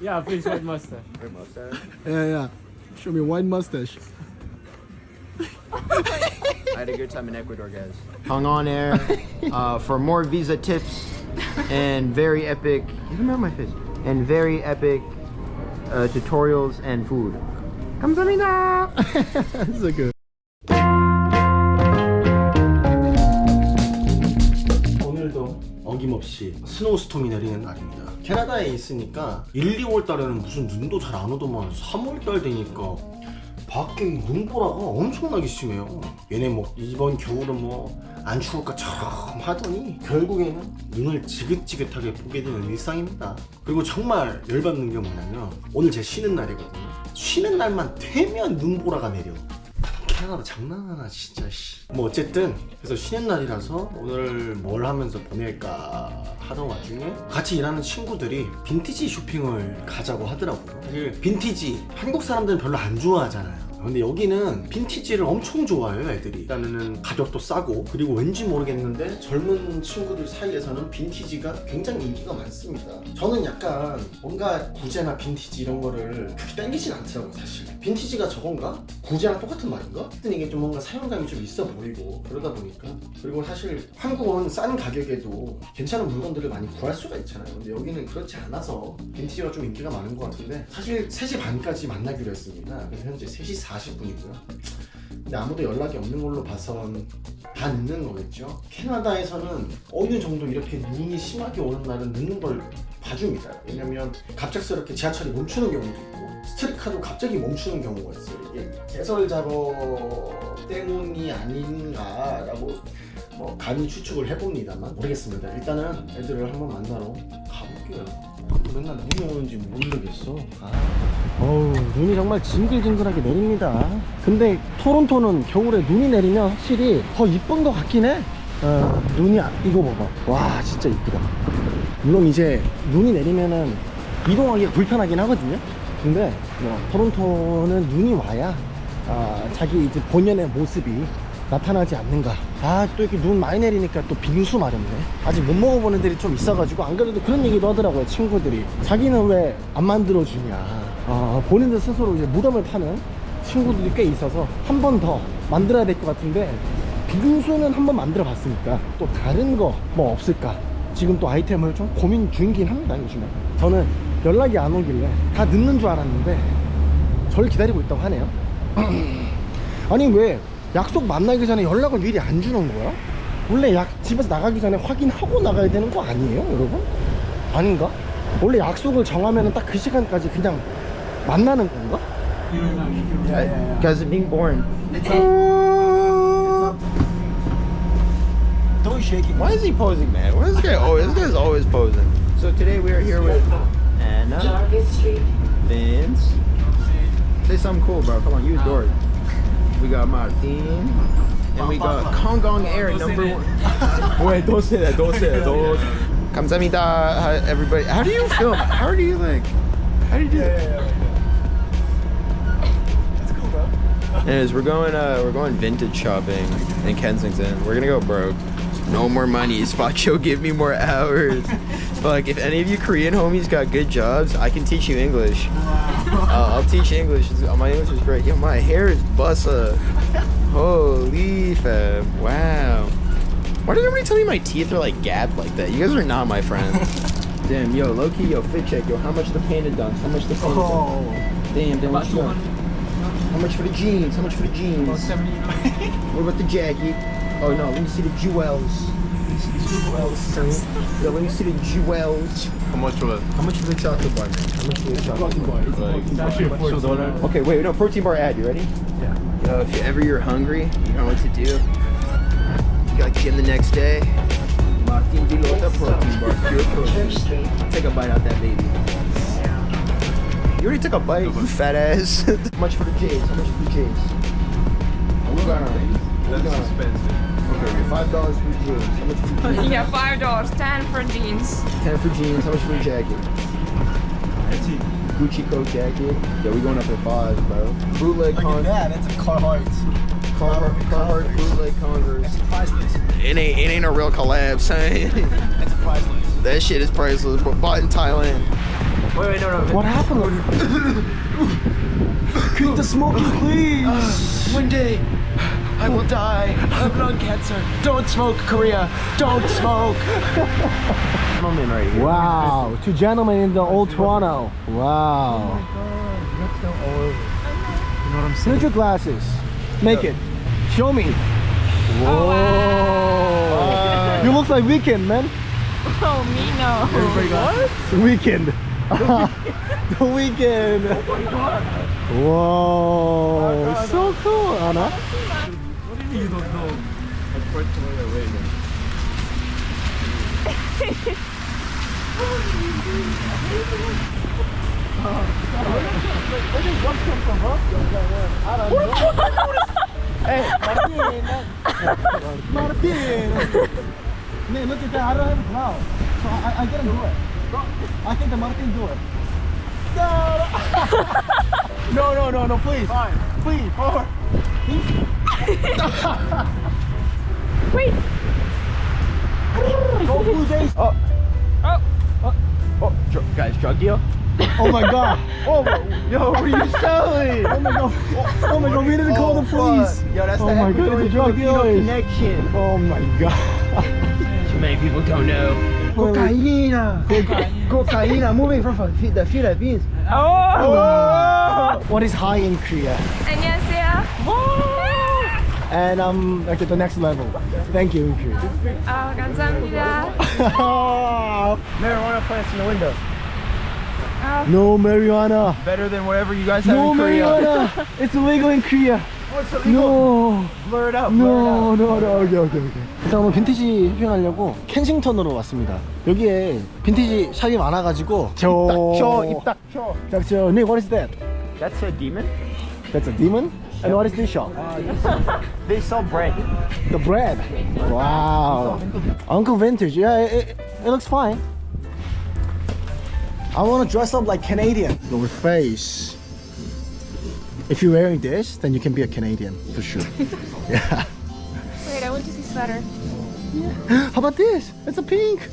Yeah, please, white mustache. Your mustache? Yeah. Show me white mustache. I had a good time in Ecuador, guys. Hung on air for more visa tips and very epic. You can remember my face. And very epic tutorials and food. 감사합니다. So good. 오늘도 어김없이 스노우스톰이 내리는 날입니다. 캐나다에 있으니까 1, 2월 달에는 무슨 눈도 잘 안 오더만 3월 달 되니까 밖에 눈보라가 엄청나게 심해요. 얘네 뭐 이번 겨울은 뭐 안 추울 것처럼 하더니 결국에는 눈을 지긋지긋하게 보게 되는 일상입니다. 그리고 정말 열받는 게 뭐냐면 오늘 제 쉬는 날이거든요. 쉬는 날만 되면 눈보라가 내려. 캐나다 장난하나 진짜 뭐 어쨌든 그래서 쉬는 날이라서 오늘 뭘 하면서 보낼까 하던 와중에 같이 일하는 친구들이 빈티지 쇼핑을 가자고 하더라고요. 사실 빈티지 한국 사람들은 별로 안 좋아하잖아요. 근데 여기는 빈티지를 엄청 좋아해요, 애들이. 일단은 가격도 싸고, 그리고 왠지 모르겠는데 젊은 친구들 사이에서는 빈티지가 굉장히 인기가 많습니다. 저는 약간 뭔가 구제나 빈티지 이런 거를 그렇게 땡기진 않더라고요, 사실. 빈티지가 저건가? 구제랑 똑같은 말인가? 하여튼 이게 좀 뭔가 사용감이 좀 있어 보이고 그러다 보니까. 그리고 사실 한국은 싼 가격에도 괜찮은 물건들을 많이 구할 수가 있잖아요. 근데 여기는 그렇지 않아서 빈티지가 좀 인기가 많은 것 같은데, 사실 3시 반까지 만나기로 했습니다. 그래서 현재 3시 40분이고요. 근데 아무도 연락이 없는 걸로 봐선 다 늦는 거겠죠. 캐나다에서는 어느 정도 이렇게 눈이 심하게 오는 날은 늦는 걸 봐줍니다. 왜냐면 갑작스럽게 지하철이 멈추는 경우도 있고 스트리카도 갑자기 멈추는 경우가 있어요. 이게 계절 작업 때문이 아닌가라고 뭐 감히 추측을 해봅니다만 모르겠습니다. 일단은 애들을 한번 만나러 가볼게요. 맨날 눈이 오는지 모르겠어. 어우, 눈이 정말 징글징글하게 내립니다. 근데 토론토는 겨울에 눈이 내리면 확실히 더 이쁜 것 같긴 해. 눈이 이거 봐봐. 와, 진짜 이쁘다. 물론 이제 눈이 내리면은 이동하기가 불편하긴 하거든요. 근데 토론토는 눈이 와야 자기 이제 본연의 모습이 나타나지 않는가. 또 이렇게 눈 많이 내리니까 또 빙수 마렵네. 아직 못 먹어본 애들이 좀 있어가지고, 안 그래도 그런 얘기도 하더라고요, 친구들이. 자기는 왜 안 만들어주냐. 본인들 스스로 이제 무덤을 파는 친구들이 꽤 있어서 한 번 더 만들어야 될 것 같은데, 빙수는 한 번 만들어 봤으니까 또 다른 거 뭐 없을까 지금 또 아이템을 좀 고민 중이긴 합니다. 요즘에 저는 연락이 안 오길래 다 늦는 줄 알았는데 저를 기다리고 있다고 하네요. 아니, 왜 약속 만나기 전에 연락을 미리 안 주는 거야? 원래 집에서 나가기 전에 확인하고 나가야 되는 거 아니에요, 여러분? 아닌가? 원래 약속을 정하면 딱 그 시간까지 그냥 만나는 건가? Because of being born. Don't shake it. Why is he posing, man? Why is this guy always? This guy's always posing. So today we are here with Anna, Vince. Say something cool, bro. Come on, use Dory. We got Martin, and we got Kongong Air #1. Wait, don't say that. Don't say that. Don't. 감사합니다, everybody. How do you film? How do you like? How do you do that? It's cool, bro. Anyways, we're going vintage shopping in Kensington. We're gonna go broke. No more money. Spacho, give me more hours. Fuck, if any of you Korean homies got good jobs, I can teach you English. I'll teach English. My English is great. Yo, my hair is bussa. Holy fam. Wow. Why does everybody tell me my teeth are like gapped like that? You guys are not my friends. Damn, yo, low-key, yo, fit check. Yo, how much the panda dunks? How much the panda dunks? Damn, what you want? How much for the jeans? How much for the jeans? About 70. What about the jacket? Oh no, let me see the jewels. Yo, let me see the jewels. How much was? How much for the chocolate bar, man? How much for the chocolate bar? It's actually $4. Okay, wait, no, protein bar ad, you ready? Yeah. Yo, if ever you're hungry, you know what to do. You gotta get in the next day. Martin Vilota protein bar, pure protein. Take a bite out that baby. You already took a bite, you fat ass. How much for the J's? How much for the J's? We got That's expensive. Okay, $5 for the jeans. How much for the jeans? Yeah, $5. 10 for jeans. 10 for jeans. How much for the jacket? Gucci coat jacket. Yeah, we going up to 5, bro. Bootleg Converse. That's a Carhartt. Carhartt bootleg Converse. It's priceless. It ain't a real collab, son. It's priceless. That shit is priceless. But bought in Thailand. Wait, no. What happened? Quit the smoking, please. One day, I will die of lung cancer. Don't smoke, Korea. Don't smoke. Gentleman right here. Wow, two gentlemen in the old Toronto. Wow. That's not all over. You know what I'm saying? Here's your glasses. Make it. Show me. Whoa. You look like Weekend, man. Oh, me no. What? Weekend. The Weekend. Oh my god. Whoa. So cool, Anna. What do you mean you don't know? Unfortunately, wait. Hey, Martin. Man, look at that. I don't have a cloud. So I didn't do it. I think the Martin do it. No, please. Fine. Please, forward. Wait. Go Blue Jays. Oh, guys, drug deal? Oh my god. Oh, Yo, what are you selling? oh my god. Oh my god, we didn't call the police. Yo, that's Oh the my god, it's a drug Filipino dealer. connection. Oh my god. Too many people don't know. Cocaine moving from the Philippines. Oh. What is high in Korea? 안녕하세요. And I'm like at the next level. Thank you, Korea. 감사합니다. Marijuana plants in the window. No marijuana. Better than whatever you guys have No in Korea. marijuana. It's illegal in Korea. Oh, it's illegal. No. Blur it out. No. 오케이. 일단 오늘 빈티지 쇼핑하려고 켄싱턴으로 왔습니다. 여기에 빈티지 샵이 많아가지고 입 딱 쳐. 닥쳐. Nick, what is that? That's a demon? That's a demon? And what is this shop? They sell bread. The bread. Wow. Uncle Vintage. Yeah, it looks fine. I want to dress up like Canadian. Your face. If you're wearing this, then you can be a Canadian for sure. Yeah. Wait, I want to see sweater. How about this? It's a pink.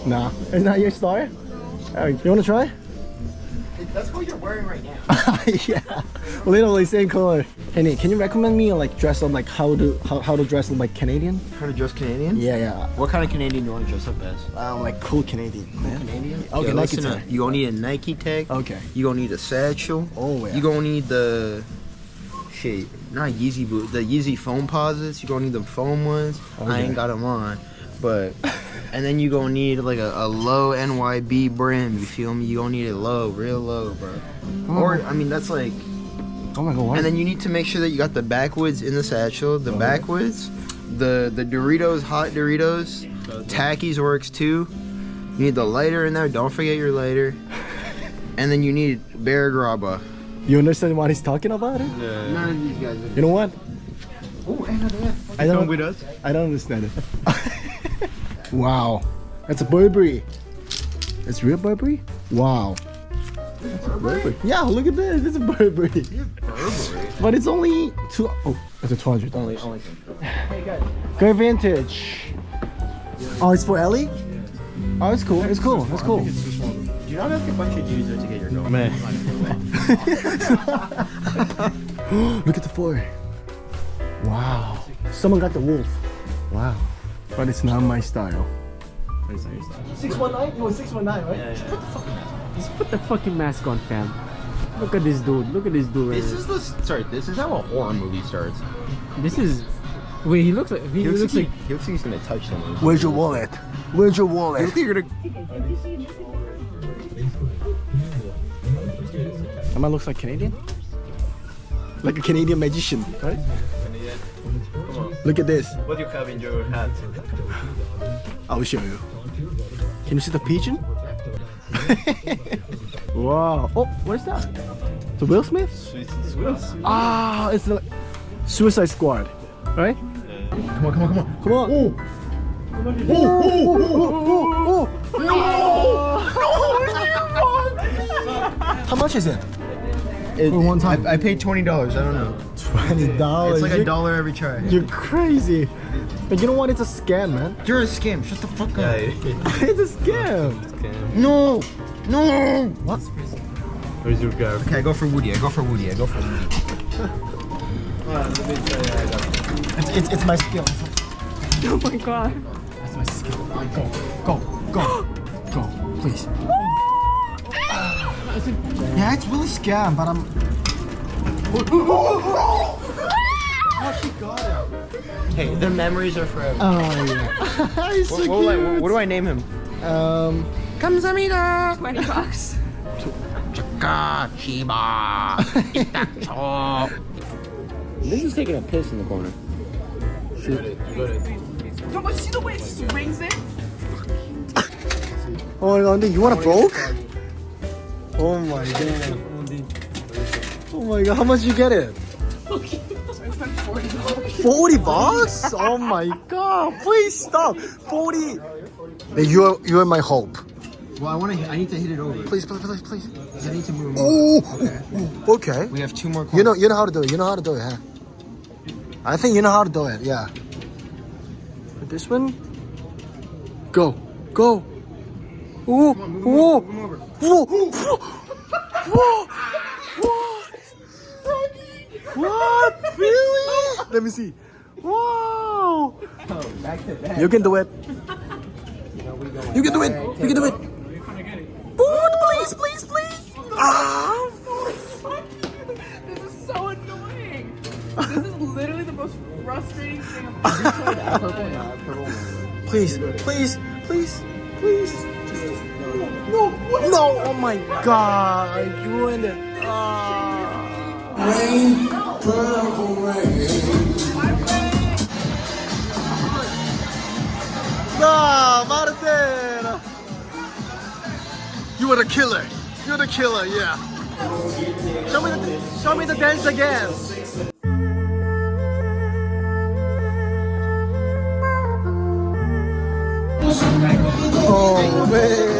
No, it's not your style. You want to try? That's what you're wearing right now. Yeah, literally same color. Hey, can you recommend me like dress up like how to dress up like Canadian? How to dress Canadian? Yeah. What kind of Canadian do you want to dress up as? Like cool Canadian. Man. Canadian? Okay, Yo, Nike listen tag. up. You gonna need a Nike tag. Okay. You gonna need a satchel. Oh yeah. You gonna need the shit, not Yeezy boot, the Yeezy foam posits. You gonna need the foam ones. I Okay. ain't got them on, but and then you gonna need like a low NYB brim. You feel me? You gonna need it low, real low, bro. Or I mean that's like. Oh my god. What? And then you need to make sure that you got the backwoods in the satchel, the backwoods, the Doritos, hot Doritos, Takis works too. You need the lighter in there. Don't forget your lighter. And then you need Bear Grabba. You understand what he's talking about? None of these guys. You know what? Oh, another one. I don't. Come with us. I don't understand it. Wow, that's a Burberry. It's real Burberry? Wow. Burberry. Yeah, look at this. It's a Burberry. Burberry. But it's only two. Oh, it's a 200. Only. Hey guys. Good vintage. Oh, it's for Ellie? Oh, it's cool. It's cool. It's cool. Do you not have a bunch of user to get your girl? Man. Look at the floor. Wow. Someone got the wolf. Wow. But it's not my style. 619? It was 619, right? Just put the fucking mask on, fam. Look at this dude. Look at this dude. Right This is the This is how a horror movie starts. This is. Wait, he looks like. He looks like. He looks like he's gonna touch someone. Where's your wallet? Where's your wallet? You're gonna. Am I looks like Canadian? Like a Canadian magician, right? Look at this. What do you have in your hat? I'll show you. Can you see the pigeon? Wow. Oh, what is that? The Will Smith? Ah, it's the Suicide Squad, right? Come on. Come on. Oh. How much is it? For one time. I paid $20. I don't know. $20. It's like $1 every try. You're crazy. But you know what? It's a scam, man. You're a scam. Shut the fuck up. It's a scam. No. No. What? Where's your go? Okay, I go for Woody. I go for Woody. It's my skill. Oh my god. That's my skill. Go, please. Yeah, it's really scam, but I'm. Oh, she got it. Hey, the memories are forever. Oh yeah. He's so cute. What do I name him? 감사합니다. $20. This is taking a piss in the corner. No, but see the way it swings it? Oh my god, you want a broke? Oh my god. Oh my god, how much you get it? I spent $40. 40 bucks? Oh my god, please stop. 40. You're my hope. Well, I need to hit it over. Please. I need to move. Oh, okay. We have 2 more. You know how to do it. Huh? I think you know how to do it. Yeah. With this one, go. Whoa. What? Really? Let me see. Wow. Back to back. You can do it. You can do it. Please. Ah. This is so annoying. This is literally the most frustrating thing I've ever done. Please. No. Oh my god. I ruined it. No, Martin. You are the killer. You're the killer, yeah. Show me the dance again. Oh, baby.